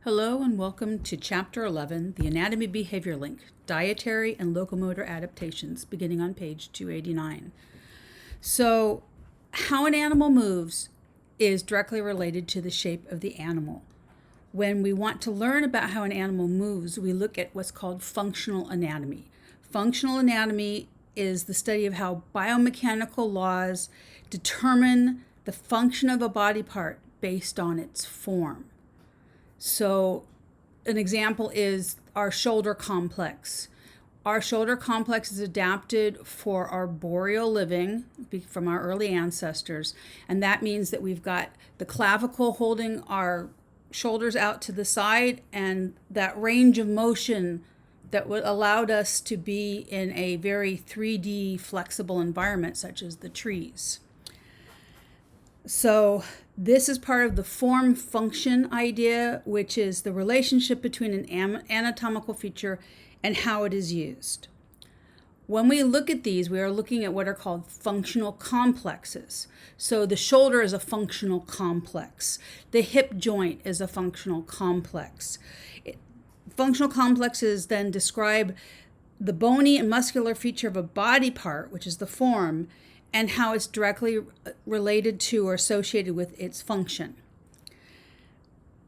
Hello and welcome to Chapter 11, the Anatomy Behavior Link, Dietary and Locomotor Adaptations, beginning on page 289. So, how an animal moves is directly related to the shape of the animal. When we want to learn about how an animal moves, we look at what's called functional anatomy. Functional anatomy is the study of how biomechanical laws determine the function of a body part based on its form. So an example is our shoulder complex. Our shoulder complex is adapted for arboreal living from our early ancestors. And that means that we've got the clavicle holding our shoulders out to the side and that range of motion that allowed us to be in a very 3D flexible environment such as the trees. So this is part of the form function idea, which is the relationship between an anatomical feature and how it is used. When we look at these, we are looking at what are called functional complexes. So the shoulder is a functional complex. The hip joint is a functional complex. Functional complexes then describe the bony and muscular feature of a body part, which is the form, and how it's directly related to or associated with its function.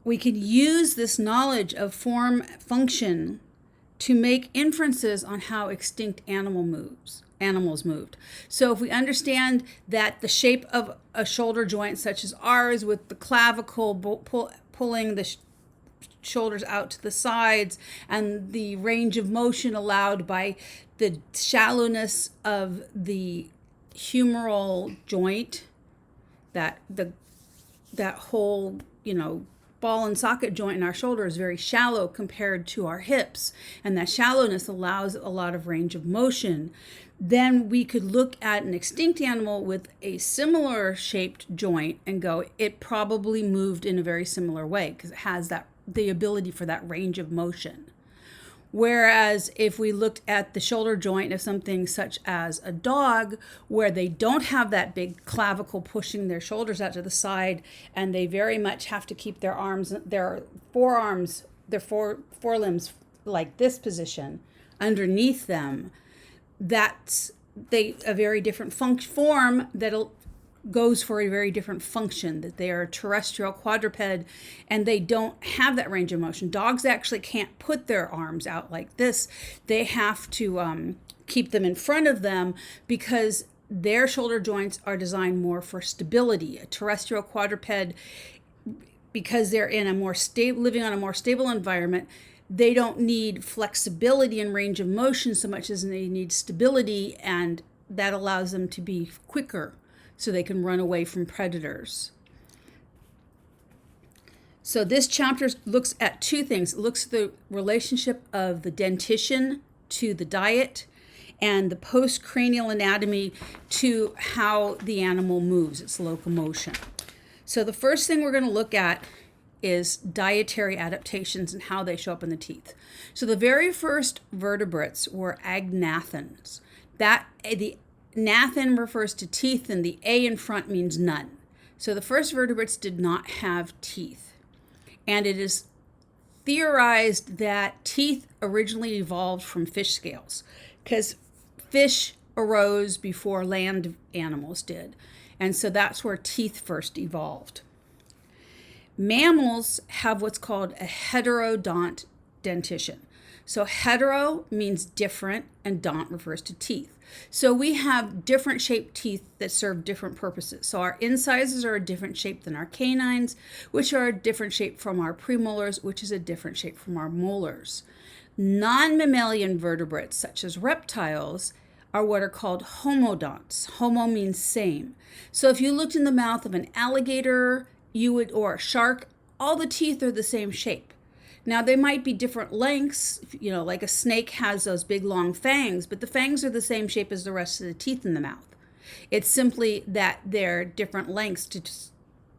We can use this knowledge of form function to make inferences on how extinct animals moved. So if we understand that the shape of a shoulder joint such as ours, with the clavicle pulling the shoulders out to the sides and the range of motion allowed by the shallowness of the humeral joint, that whole ball and socket joint in our shoulder is very shallow compared to our hips, and that shallowness allows a lot of range of motion. Then we could look at an extinct animal with a similar shaped joint and go, it probably moved in a very similar way because it has the ability for that range of motion. Whereas if we looked at the shoulder joint of something such as a dog, where they don't have that big clavicle pushing their shoulders out to the side, and they very much have to keep their forelimbs like this position underneath them, that's a very different form that'll goes for a very different function, that they are a terrestrial quadruped and they don't have that range of motion. Dogs actually can't put their arms out like this. They have to keep them in front of them because their shoulder joints are designed more for stability. A terrestrial quadruped, because they're in living on a more stable environment, they don't need flexibility and range of motion so much as they need stability, and that allows them to be quicker, so they can run away from predators. So this chapter looks at two things. It looks at the relationship of the dentition to the diet and the postcranial anatomy to how the animal moves, its locomotion. So the first thing we're going to look at is dietary adaptations and how they show up in the teeth. So the very first vertebrates were agnathans. The Gnathan refers to teeth, and the A in front means none. So the first vertebrates did not have teeth. And it is theorized that teeth originally evolved from fish scales, because fish arose before land animals did. And so that's where teeth first evolved. Mammals have what's called a heterodont dentition. So hetero means different, and dont refers to teeth. So we have different shaped teeth that serve different purposes. So our incisors are a different shape than our canines, which are a different shape from our premolars, which is a different shape from our molars. Non-mammalian vertebrates, such as reptiles, are what are called homodonts. Homo means same. So if you looked in the mouth of an alligator, or a shark, all the teeth are the same shape. Now, they might be different lengths, like a snake has those big long fangs, but the fangs are the same shape as the rest of the teeth in the mouth. It's simply that they're different lengths,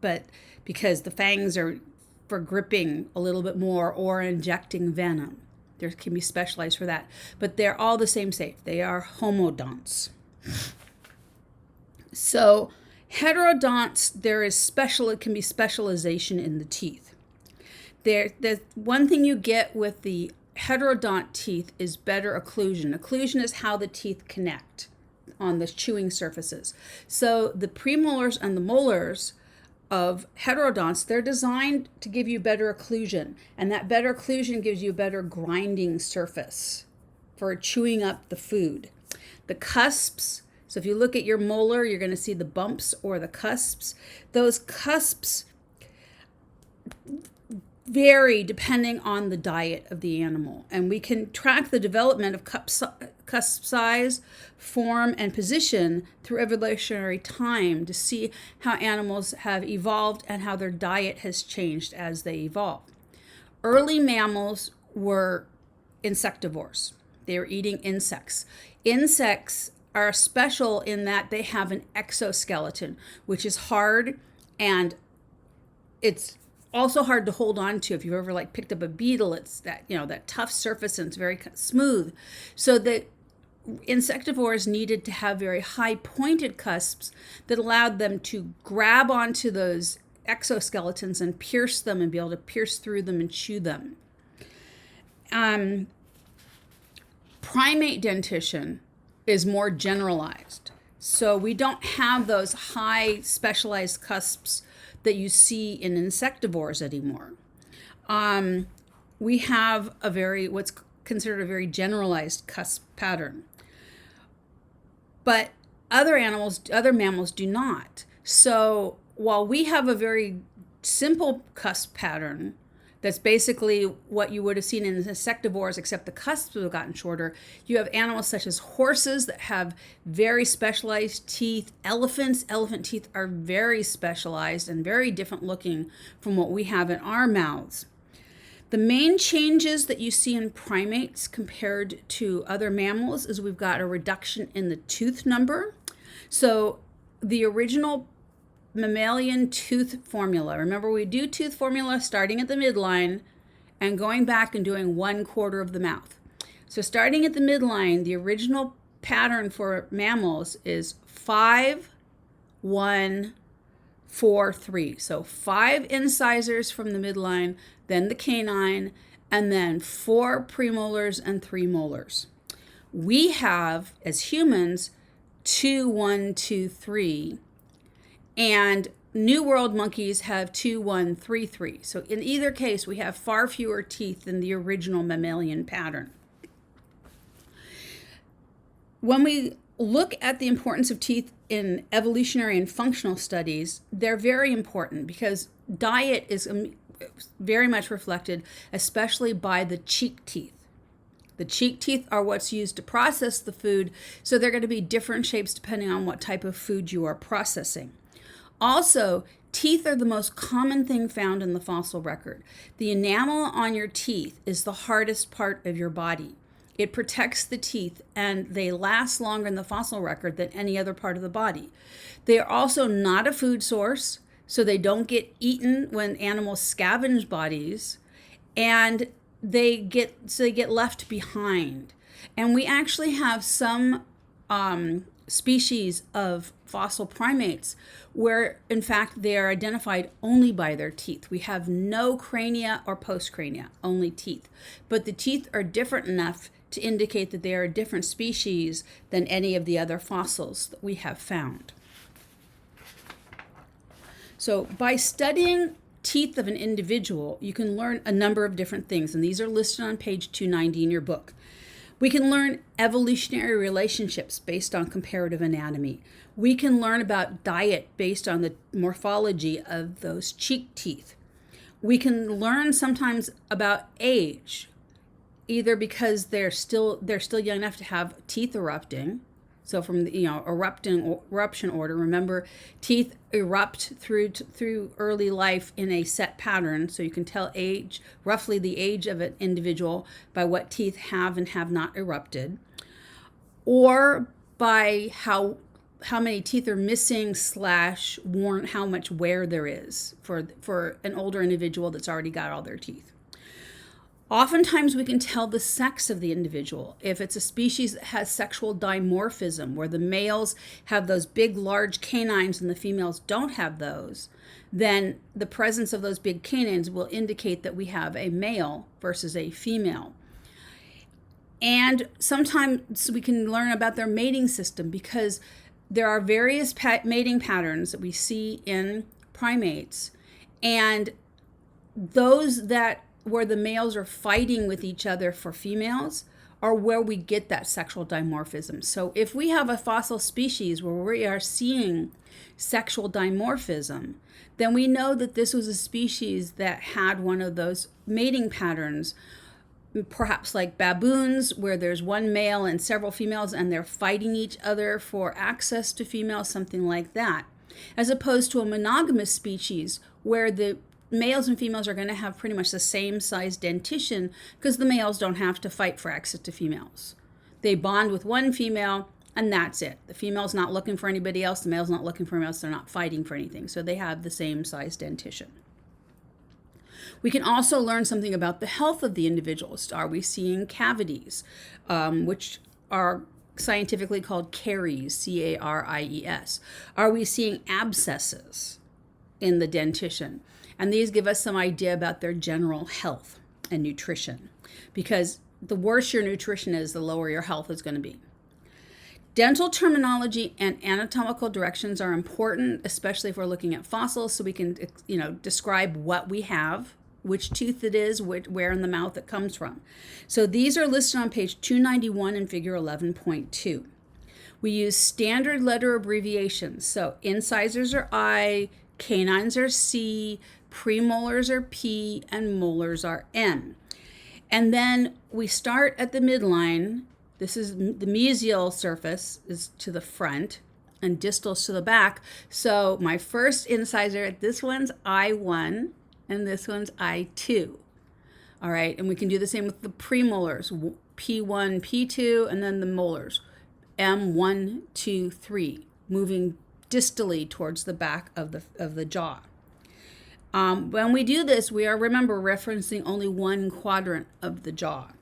but because the fangs are for gripping a little bit more or injecting venom. There can be specialized for that, but they're all the same shape. They are homodonts. So heterodonts, it can be specialization in the teeth. The one thing you get with the heterodont teeth is better occlusion. Occlusion is how the teeth connect on the chewing surfaces. So the premolars and the molars of heterodonts, they're designed to give you better occlusion, and that better occlusion gives you a better grinding surface for chewing up the food. The cusps, so if you look at your molar, you're going to see the bumps or the cusps. Those cusps vary depending on the diet of the animal, and we can track the development of cusp size, form, and position through evolutionary time to see how animals have evolved and how their diet has changed as they evolve. Early mammals were insectivores. They were eating insects. Insects are special in that they have an exoskeleton, which is hard, and it's also hard to hold on to. If you've ever picked up a beetle, it's that, that tough surface, and it's very smooth. So the insectivores needed to have very high pointed cusps that allowed them to grab onto those exoskeletons and pierce them and be able to pierce through them and chew them. Primate dentition is more generalized. So we don't have those high specialized cusps that you see in insectivores anymore. We have what's considered a very generalized cusp pattern. But other mammals do not. So while we have a very simple cusp pattern, that's basically what you would have seen in insectivores, except the cusps have gotten shorter. You have animals such as horses that have very specialized teeth. Elephant teeth are very specialized and very different looking from what we have in our mouths. The main changes that you see in primates compared to other mammals is we've got a reduction in the tooth number. So the original mammalian tooth formula. Remember, we do tooth formula starting at the midline and going back and doing 1/4 of the mouth. So starting at the midline, the original pattern for mammals is 5, 1, 4, 3. So 5 incisors from the midline, then the canine, and then 4 premolars and 3 molars. We have, as humans, 2, 1, 2, 3. And New World monkeys have 2, 1, 3, 3. So in either case, we have far fewer teeth than the original mammalian pattern. When we look at the importance of teeth in evolutionary and functional studies, they're very important because diet is very much reflected, especially by the cheek teeth. The cheek teeth are what's used to process the food, so they're going to be different shapes depending on what type of food you are processing. Also, teeth are the most common thing found in the fossil record. The enamel on your teeth is the hardest part of your body. It protects the teeth, and they last longer in the fossil record than any other part of the body. They are also not a food source, so they don't get eaten when animals scavenge bodies, and they get left behind. And we actually have some species of fossil primates where, in fact, they are identified only by their teeth. We have no crania or postcrania, only teeth. But the teeth are different enough to indicate that they are a different species than any of the other fossils that we have found. So by studying teeth of an individual, you can learn a number of different things, and these are listed on page 290 in your book. We can learn evolutionary relationships based on comparative anatomy. We can learn about diet based on the morphology of those cheek teeth. We can learn sometimes about age, either because they're still young enough to have teeth erupting. So from the eruption order, remember, teeth erupt through early life in a set pattern, so you can tell age, roughly the age of an individual, by what teeth have and have not erupted, or by how many teeth are missing / worn, how much wear there is for an older individual that's already got all their teeth. Oftentimes we can tell the sex of the individual. If it's a species that has sexual dimorphism, where the males have those big, large canines and the females don't have those, then the presence of those big canines will indicate that we have a male versus a female. And sometimes we can learn about their mating system, because there are various mating patterns that we see in primates, and those that where the males are fighting with each other for females are where we get that sexual dimorphism. So if we have a fossil species where we are seeing sexual dimorphism, then we know that this was a species that had one of those mating patterns, perhaps like baboons, where there's one male and several females and they're fighting each other for access to females, something like that, as opposed to a monogamous species where the males and females are going to have pretty much the same size dentition, because the males don't have to fight for access to females. They bond with one female and that's it. The female's not looking for anybody else. The male's not looking for anybody else. They're not fighting for anything. So they have the same size dentition. We can also learn something about the health of the individuals. Are we seeing cavities, which are scientifically called caries, C-A-R-I-E-S? Are we seeing abscesses in the dentition? And these give us some idea about their general health and nutrition, because the worse your nutrition is, the lower your health is going to be. Dental terminology and anatomical directions are important, especially if we're looking at fossils, so we can, describe what we have, which tooth it is, where in the mouth it comes from. So these are listed on page 291 in figure 11.2. We use standard letter abbreviations. So incisors are I, canines are C, premolars are P, and molars are N. And then we start at the midline. This is the mesial surface is to the front and distals to the back. So my first incisor, this one's I1 and this one's I2. All right, and we can do the same with the premolars, P1, P2, and then the molars, M1, 2, 3, moving distally towards the back of the jaw. When we do this, we are, remember, referencing only one quadrant of the jaw.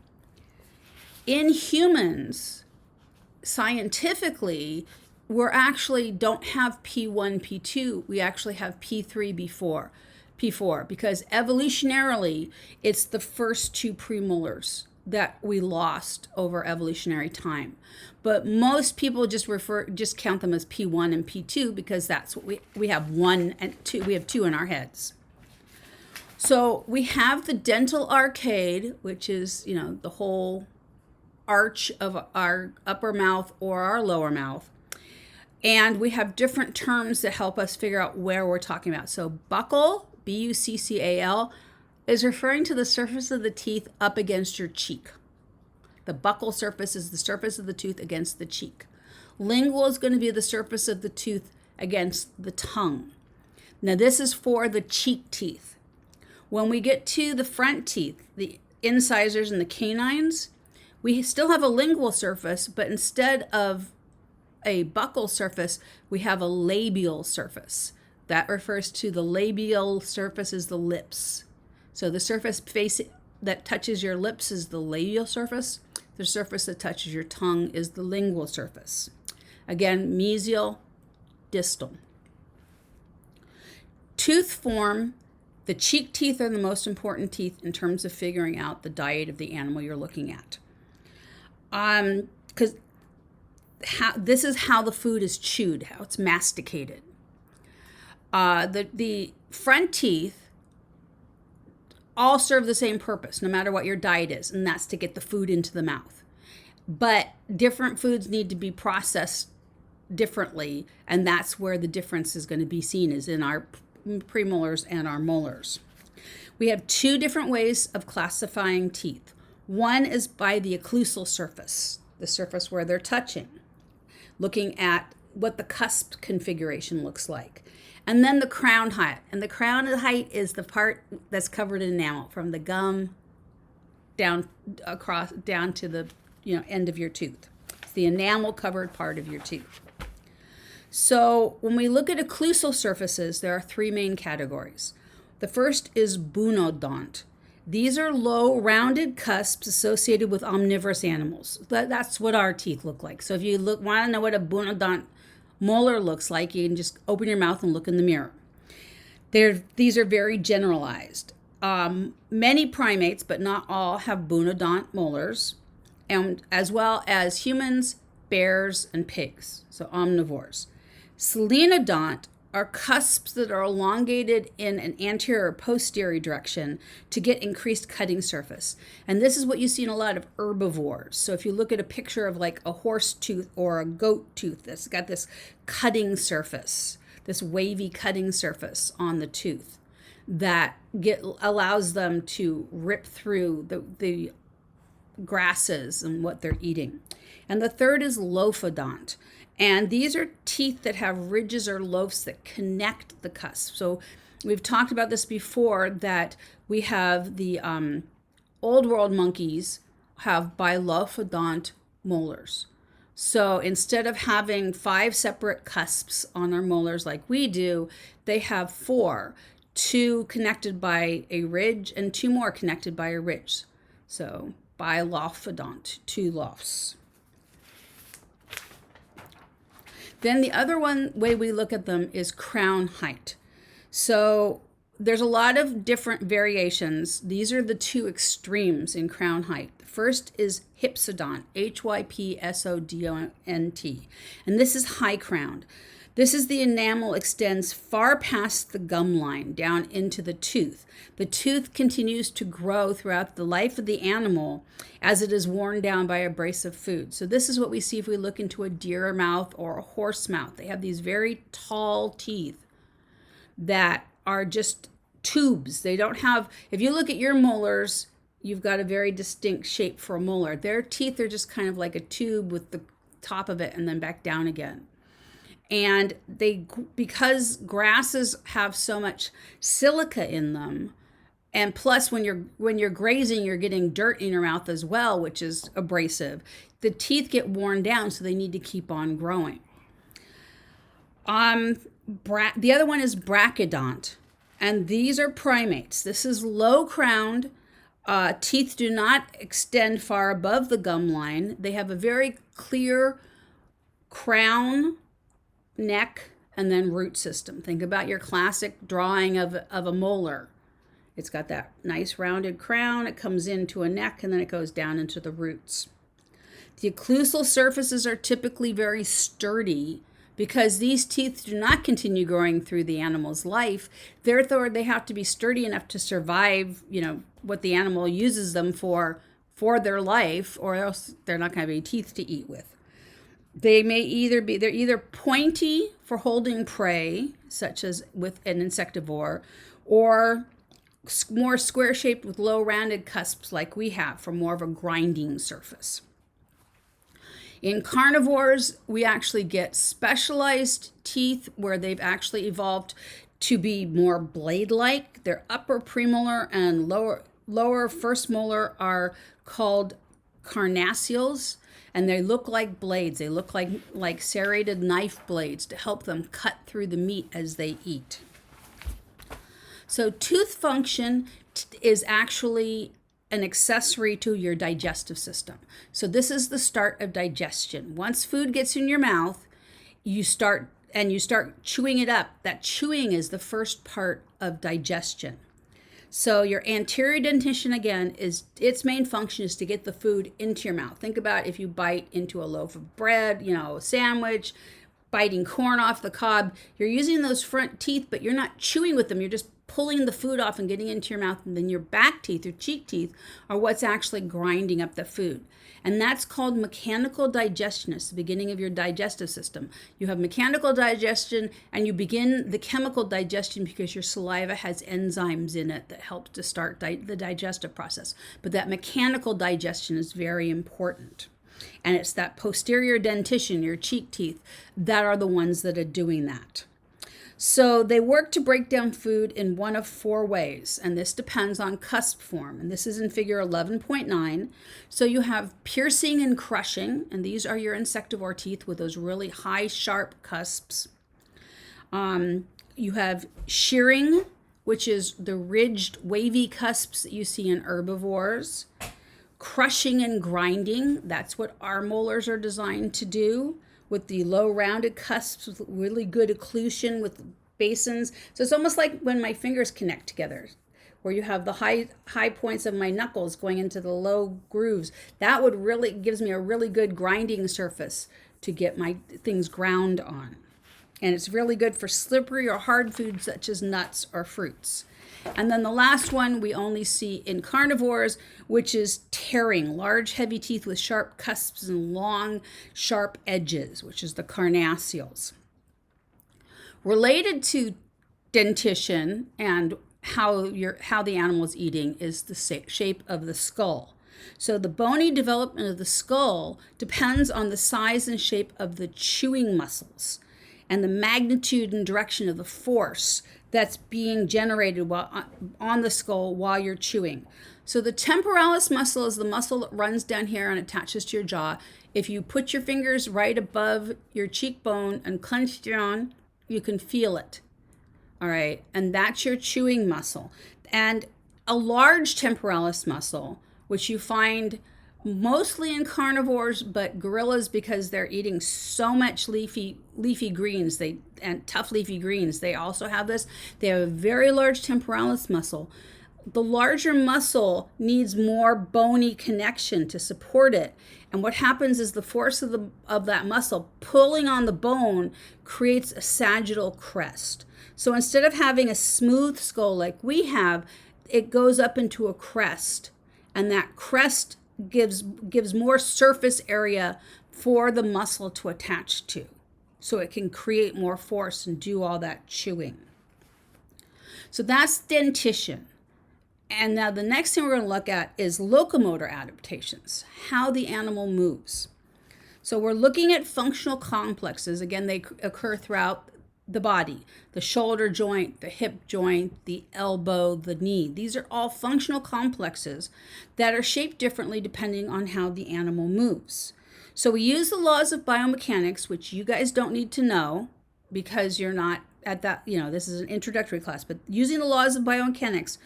In humans, scientifically, we actually don't have P1, P2. We actually have P3 before P4, because evolutionarily, it's the first two premolars that we lost over evolutionary time. But most people just count them as P1 and P2, because that's what we have, 1 and 2. We have 2 in our heads. So we have the dental arcade, which is, the whole arch of our upper mouth or our lower mouth. And we have different terms that help us figure out where we're talking about. So buccal, B-U-C-C-A-L, is referring to the surface of the teeth up against your cheek. The buccal surface is the surface of the tooth against the cheek. Lingual is going to be the surface of the tooth against the tongue. Now this is for the cheek teeth. When we get to the front teeth, the incisors and the canines, we still have a lingual surface, but instead of a buccal surface, we have a labial surface. That refers to the labial surface as the lips. So the surface that touches your lips is the labial surface. The surface that touches your tongue is the lingual surface. Again, mesial, distal. Tooth form, the cheek teeth are the most important teeth in terms of figuring out the diet of the animal you're looking at. Because this is how the food is chewed, how it's masticated. The front teeth all serve the same purpose, no matter what your diet is, and that's to get the food into the mouth. But different foods need to be processed differently, and that's where the difference is going to be seen, is in our premolars and our molars. We have 2 different ways of classifying teeth. One is by the occlusal surface, the surface where they're touching, looking at what the cusp configuration looks like. And then the crown height. And the crown height is the part that's covered in enamel, from the gum down to the end of your tooth. It's the enamel covered part of your tooth. So when we look at occlusal surfaces, there are 3 main categories. The first is bunodont. These are low rounded cusps associated with omnivorous animals. That's what our teeth look like. So if you want to know what a bunodont molar looks like, you can just open your mouth and look in the mirror. These are very generalized. Many primates, but not all, have bunodont molars, and as well as humans, bears, and pigs, so omnivores. Selenodont are cusps that are elongated in an anterior or posterior direction to get increased cutting surface. And this is what you see in a lot of herbivores. So if you look at a picture of like a horse tooth or a goat tooth, that's got this cutting surface, this wavy cutting surface on the tooth that allows them to rip through the grasses and what they're eating. And the third is lophodont. And these are teeth that have ridges or lofts that connect the cusp. So we've talked about this before, that we have the old world monkeys have bilophodont molars. So instead of having 5 separate cusps on their molars like we do, they have 4, 2 connected by a ridge and 2 more connected by a ridge. So bilophodont, 2 lofts. Then the other way we look at them is crown height. So there's a lot of different variations. These are the 2 extremes in crown height. The first is hypsodont, Hypsodont. And this is high crowned. This is the enamel extends far past the gum line down into the tooth. The tooth continues to grow throughout the life of the animal as it is worn down by abrasive food. So this is what we see if we look into a deer mouth or a horse mouth. They have these very tall teeth that are just tubes. They don't have, if you look at your molars, you've got a very distinct shape for a molar. Their teeth are just kind of like a tube with the top of it and then back down again. And because grasses have so much silica in them, and plus when you're grazing, you're getting dirt in your mouth as well, which is abrasive. The teeth get worn down, so they need to keep on growing. The other one is brachydont, and these are primates. This is low crowned. Teeth do not extend far above the gum line. They have a very clear crown, neck, and then root system. Think about your classic drawing of a molar. It's got that nice rounded crown. It comes into a neck, and then it goes down into the roots. The occlusal surfaces are typically very sturdy because these teeth do not continue growing through the animal's life. Therefore, they have to be sturdy enough to survive, what the animal uses them for their life, or else they're not going to have any teeth to eat with. They're either pointy for holding prey, such as with an insectivore, or more square shaped with low rounded cusps like we have for more of a grinding surface. In carnivores, we actually get specialized teeth where they've actually evolved to be more blade-like. Their upper premolar and lower first molar are called carnassials, and they look like blades. They look like serrated knife blades to help them cut through the meat as they eat. So tooth function is actually an accessory to your digestive system. So this is the start of digestion. Once food gets in your mouth, you start chewing it up. That chewing is the first part of digestion. So your anterior dentition, again, its main function is to get the food into your mouth. Think about if you bite into a loaf of bread, a sandwich, biting corn off the cob. You're using those front teeth, but you're not chewing with them. You're just pulling the food off and getting into your mouth. And then your back teeth, your cheek teeth, are what's actually grinding up the food. And that's called mechanical digestion. It's the beginning of your digestive system. You have mechanical digestion, and you begin the chemical digestion because your saliva has enzymes in it that help to start the digestive process. But that mechanical digestion is very important. And it's that posterior dentition, your cheek teeth, that are the ones that are doing that. So they work to break down food in one of 4 ways, and this depends on cusp form. And this is in figure 11.9. So you have piercing and crushing, and these are your insectivore teeth with those really high, sharp cusps. You have shearing, which is the ridged, wavy cusps that you see in herbivores. Crushing and grinding, that's what our molars are designed to do, with the low rounded cusps with really good occlusion with basins. So it's almost like when my fingers connect together, where you have the high points of my knuckles going into the low grooves. That would really gives me a really good grinding surface to get my things ground on. And it's really good for slippery or hard foods such as nuts or fruits. And then the last one we only see in carnivores, which is tearing, large heavy teeth with sharp cusps and long sharp edges, which is the carnassials. Related to dentition and how the animal is eating is the shape of the skull. So the bony development of the skull depends on the size and shape of the chewing muscles and the magnitude and direction of the force that's being generated on the skull while you're chewing. So the temporalis muscle is the muscle that runs down here and attaches to your jaw. If you put your fingers right above your cheekbone and clench down, you can feel it. All right, and that's your chewing muscle. And a large temporalis muscle, which you find mostly in carnivores, but gorillas, because they're eating so much leafy greens, and tough leafy greens, they also have this. They have a very large temporalis muscle. The larger muscle needs more bony connection to support it. And what happens is the force of that muscle pulling on the bone creates a sagittal crest. So instead of having a smooth skull like we have, it goes up into a crest. And that crest gives more surface area for the muscle to attach to, so it can create more force and do all that chewing. So that's dentition. And now the next thing we're going to look at is locomotor adaptations, how the animal moves. So we're looking at functional complexes. Again, they occur throughout the body, the shoulder joint, the hip joint, the elbow, the knee. These are all functional complexes that are shaped differently depending on how the animal moves. So we use the laws of biomechanics, which you guys don't need to know because you're not at that, this is an introductory class, but using the laws of biomechanics,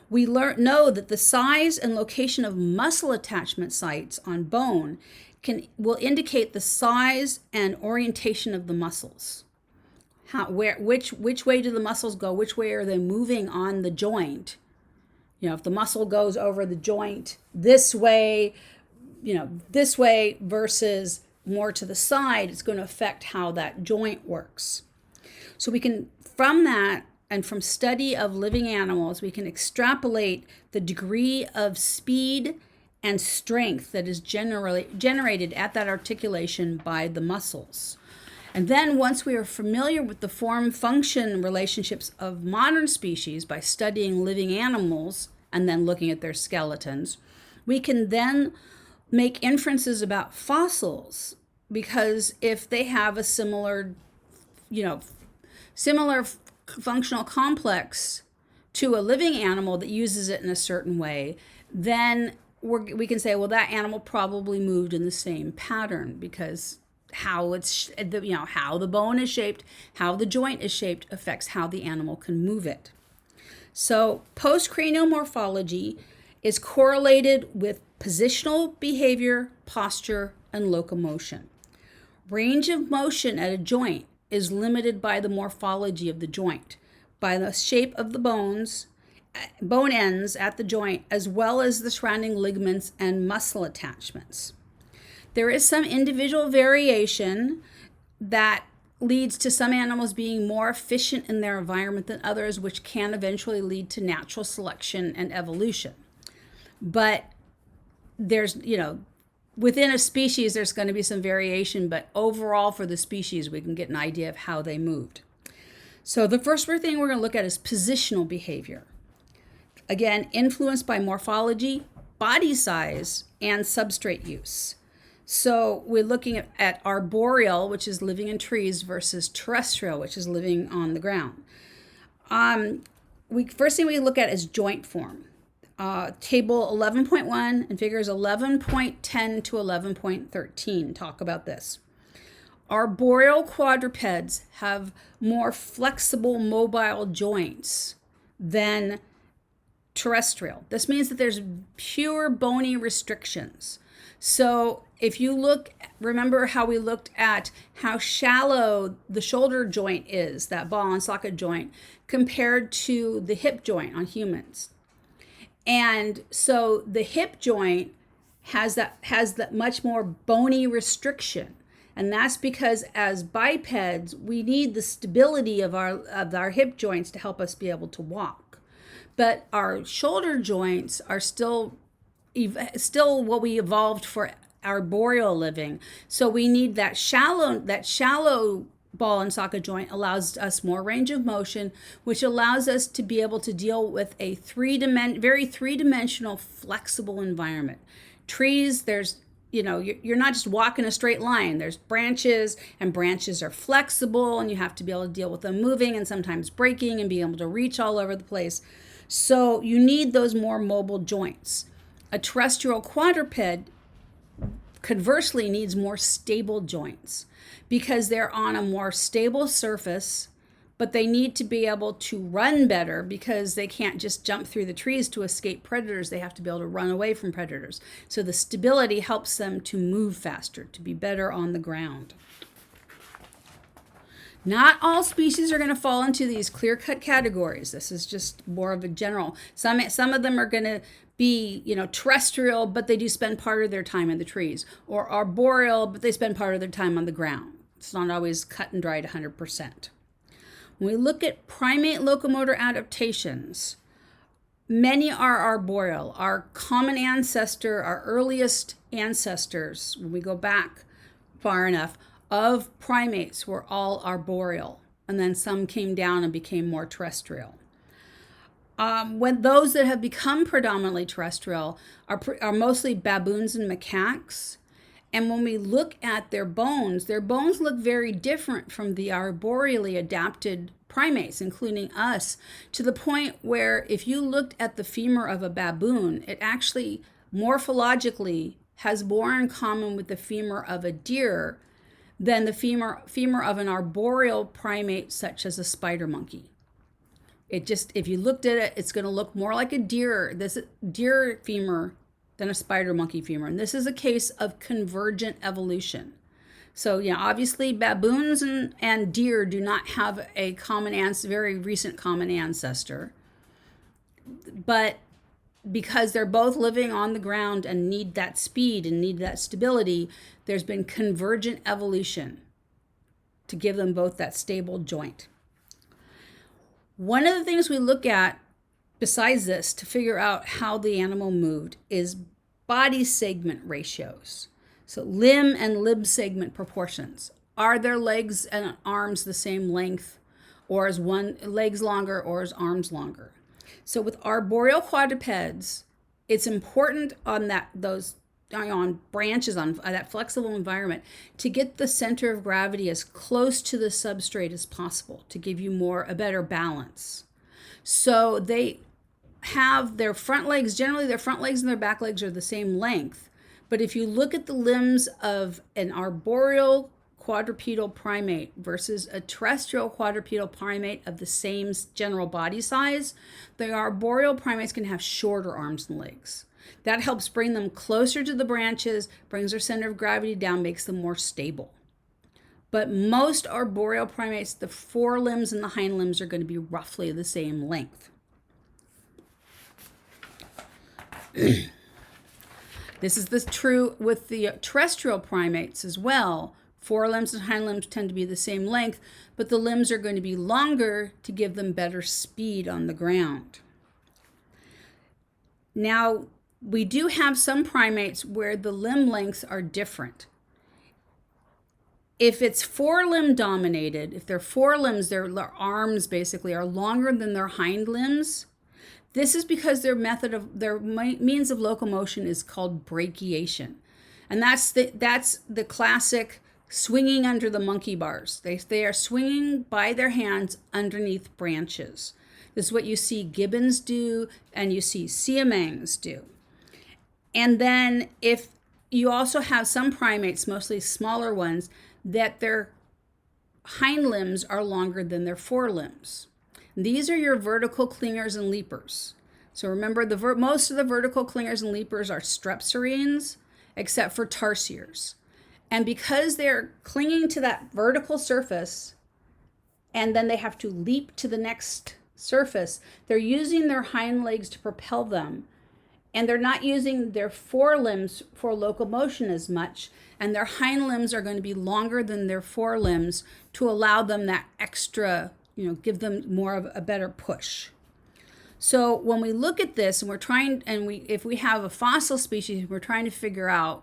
we know that the size and location of muscle attachment sites on bone will indicate the size and orientation of the muscles. Which way do the muscles go? Which way are they moving on the joint? If the muscle goes over the joint this way versus more to the side, it's going to affect how that joint works. So we can, from that and from study of living animals, we can extrapolate the degree of speed and strength that is generated at that articulation by the muscles. And then once we are familiar with the form-function relationships of modern species by studying living animals and then looking at their skeletons, we can then make inferences about fossils, because if they have a similar functional complex to a living animal that uses it in a certain way, then we can say, well, that animal probably moved in the same pattern, because how the bone is shaped, how the joint is shaped affects how the animal can move it. So postcranial morphology is correlated with positional behavior, posture, and locomotion. Range of motion at a joint is limited by the morphology of the joint, by the shape of the bone ends at the joint, as well as the surrounding ligaments and muscle attachments. There is some individual variation that leads to some animals being more efficient in their environment than others, which can eventually lead to natural selection and evolution. But there's, within a species, there's going to be some variation, but overall for the species, we can get an idea of how they moved. So the first thing we're going to look at is positional behavior. Again, influenced by morphology, body size, and substrate use. So we're looking at arboreal, which is living in trees, versus terrestrial, which is living on the ground. First thing we look at is joint form. Table 11.1 and figures 11.10 to 11.13 talk about this. Arboreal quadrupeds have more flexible mobile joints than terrestrial. This means that there's pure bony restrictions. So if you look, remember how we looked at how shallow the shoulder joint is, that ball and socket joint, compared to the hip joint on humans. And so the hip joint has that much more bony restriction. And that's because as bipeds, we need the stability of our hip joints to help us be able to walk. But our shoulder joints are still what we evolved for arboreal living. So we need that shallow ball and socket joint allows us more range of motion, which allows us to be able to deal with a very three-dimensional flexible environment. Trees, you're not just walking a straight line. There's branches, and branches are flexible, and you have to be able to deal with them moving and sometimes breaking and being able to reach all over the place. So you need those more mobile joints. A terrestrial quadruped, conversely, needs more stable joints because they're on a more stable surface, but they need to be able to run better because they can't just jump through the trees to escape predators. They have to be able to run away from predators. So the stability helps them to move faster, to be better on the ground. Not all species are going to fall into these clear-cut categories. This is just more of a general. Some of them are going to be, terrestrial, but they do spend part of their time in the trees, or arboreal, but they spend part of their time on the ground. It's not always cut and dried 100%. When we look at primate locomotor adaptations, many are arboreal. Our common ancestor, our earliest ancestors, when we go back far enough, of primates were all arboreal, and then some came down and became more terrestrial. When those that have become predominantly terrestrial are mostly baboons and macaques. And when we look at their bones look very different from the arboreally adapted primates, including us, to the point where if you looked at the femur of a baboon, it actually morphologically has more in common with the femur of a deer than the femur of an arboreal primate such as a spider monkey. If you looked at it, it's going to look more like a deer femur than a spider monkey femur. And this is a case of convergent evolution. So, obviously baboons and deer do not have a very recent common ancestor. But because they're both living on the ground and need that speed and need that stability, there's been convergent evolution to give them both that stable joint. One of the things we look at besides this to figure out how the animal moved is body segment ratios. So limb and lib segment proportions. Are their legs and arms the same length, or is one legs longer or is arms longer? So with arboreal quadrupeds, it's important on branches, on that flexible environment, to get the center of gravity as close to the substrate as possible to give you a better balance. So they have their front legs, generally their front legs and their back legs are the same length. But if you look at the limbs of an arboreal quadrupedal primate versus a terrestrial quadrupedal primate of the same general body size, the arboreal primates can have shorter arms and legs. That helps bring them closer to the branches, brings their center of gravity down, makes them more stable. But most arboreal primates, the forelimbs and the hind limbs are going to be roughly the same length. This is true with the terrestrial primates as well. Forelimbs and hind limbs tend to be the same length, but the limbs are going to be longer to give them better speed on the ground. Now, we do have some primates where the limb lengths are different. If it's forelimb dominated, if their forelimbs, their arms basically are longer than their hind limbs, this is because their means of locomotion is called brachiation. And that's the classic swinging under the monkey bars. They are swinging by their hands underneath branches. This is what you see gibbons do and you see siamangs do. And then if you also have some primates, mostly smaller ones, that their hind limbs are longer than their forelimbs. These are your vertical clingers and leapers. So remember, most of the vertical clingers and leapers are strepsirrhines, except for tarsiers. And because they're clinging to that vertical surface, and then they have to leap to the next surface, they're using their hind legs to propel them. And they're not using their forelimbs for locomotion as much. And their hind limbs are going to be longer than their forelimbs to allow them that extra, give them more of a better push. So when we look at this and if we have a fossil species, we're trying to figure out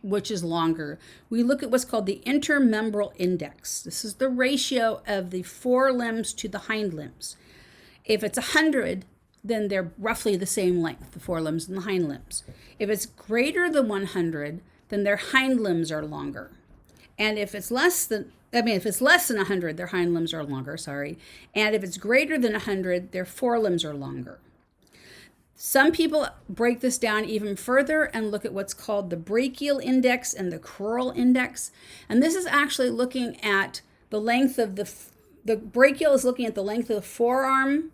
which is longer, we look at what's called the intermembral index. This is the ratio of the forelimbs to the hind limbs. If it's 100, then they're roughly the same length, the forelimbs and the hind limbs. If it's greater than 100, then their hind limbs are longer. And if it's less than 100, their hind limbs are longer, And if it's greater than 100, their forelimbs are longer. Some people break this down even further and look at what's called the brachial index and the crural index. And this is actually looking at the length of the brachial is looking at the length of the forearm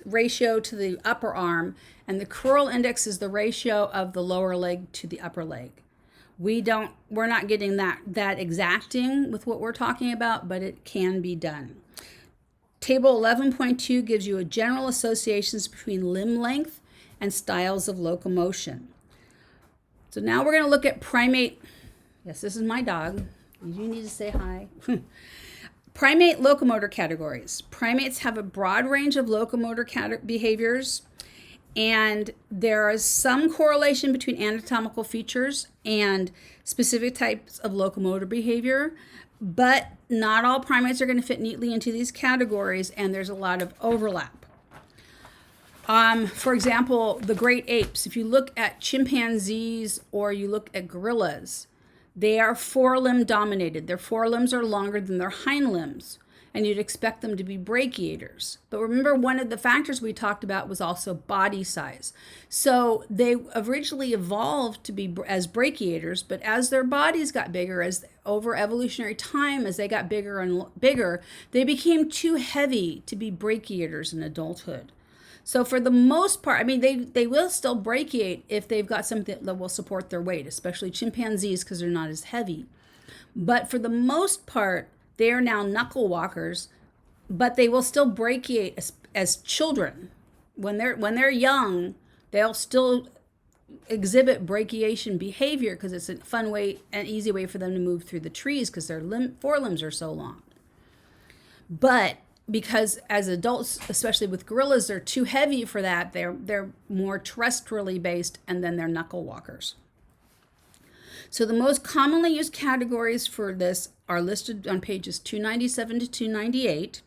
ratio to the upper arm, and the crural index is the ratio of the lower leg to the upper leg. We're not getting that exacting with what we're talking about, but it can be done. Table 11.2 gives you a general associations between limb length and styles of locomotion. So now we're going to look at primate. Yes, this is my dog. You need to say hi. Primate locomotor categories. Primates have a broad range of locomotor behaviors, and there is some correlation between anatomical features and specific types of locomotor behavior, but not all primates are going to fit neatly into these categories, and there's a lot of overlap. For example, the great apes, if you look at chimpanzees or you look at gorillas, they are forelimb dominated. Their forelimbs are longer than their hind limbs, and you'd expect them to be brachiators. But remember, one of the factors we talked about was also body size. So they originally evolved to be as brachiators, but as their bodies got bigger, as over evolutionary time, as they got bigger and bigger, they became too heavy to be brachiators in adulthood. So for the most part, they will still brachiate if they've got something that will support their weight, especially chimpanzees because they're not as heavy. But for the most part, they are now knuckle walkers, but they will still brachiate as children. When they're young, they'll still exhibit brachiation behavior because it's a fun way and easy way for them to move through the trees because their forelimbs are so long. But because as adults, especially with gorillas, they're too heavy for that. They're more terrestrially based, and then they're knuckle walkers. So the most commonly used categories for this are listed on pages 297 to 298.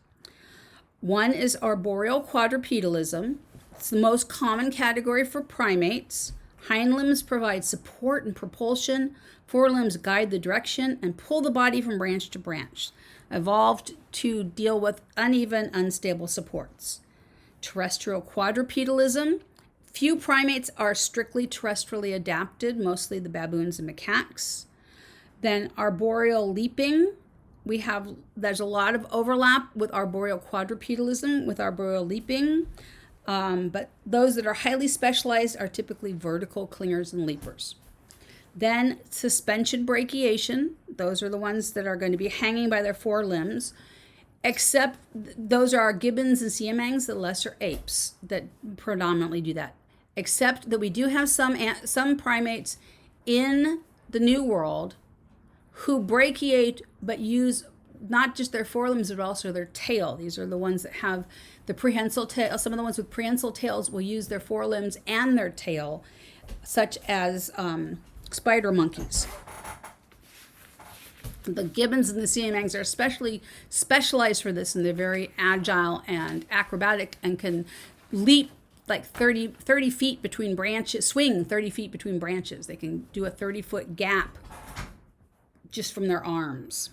One is arboreal quadrupedalism. It's the most common category for primates. Hind limbs provide support and propulsion. Forelimbs guide the direction and pull the body from branch to branch. Evolved to deal with uneven, unstable supports. Terrestrial quadrupedalism. Few primates are strictly terrestrially adapted, mostly the baboons and macaques. Then arboreal leaping. There's a lot of overlap with arboreal quadrupedalism, with arboreal leaping. But those that are highly specialized are typically vertical clingers and leapers. Then suspension brachiation. Those are the ones that are going to be hanging by their forelimbs. Except those are our gibbons and siamangs, the lesser apes, that predominantly do that. Except that we do have some primates in the New World who brachiate but use not just their forelimbs but also their tail. These are the ones that have the prehensile tail. Some of the ones with prehensile tails will use their forelimbs and their tail, such as spider monkeys. The gibbons and the siamangs are especially specialized for this, and they're very agile and acrobatic and can leap like 30 feet between branches, swing 30 feet between branches. They can do a 30-foot gap just from their arms.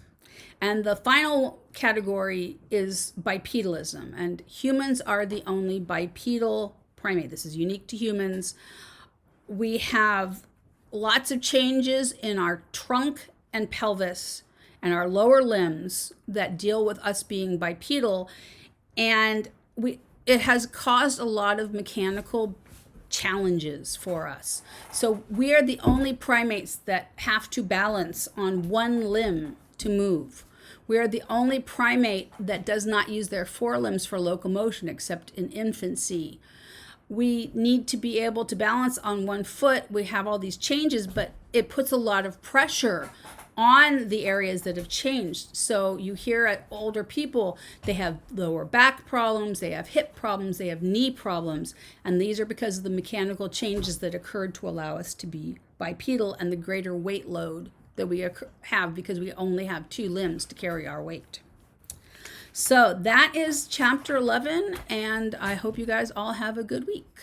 And the final category is bipedalism, and humans are the only bipedal primate. This is unique to humans. We have lots of changes in our trunk and pelvis and our lower limbs that deal with us being bipedal. And it has caused a lot of mechanical challenges for us. So we are the only primates that have to balance on one limb to move. We are the only primate that does not use their forelimbs for locomotion except in infancy. We need to be able to balance on one foot. We have all these changes, but it puts a lot of pressure on the areas that have changed. So you hear at older people, they have lower back problems, they have hip problems, they have knee problems, and these are because of the mechanical changes that occurred to allow us to be bipedal and the greater weight load that we have because we only have 2 limbs to carry our weight. So that is chapter 11, and I hope you guys all have a good week.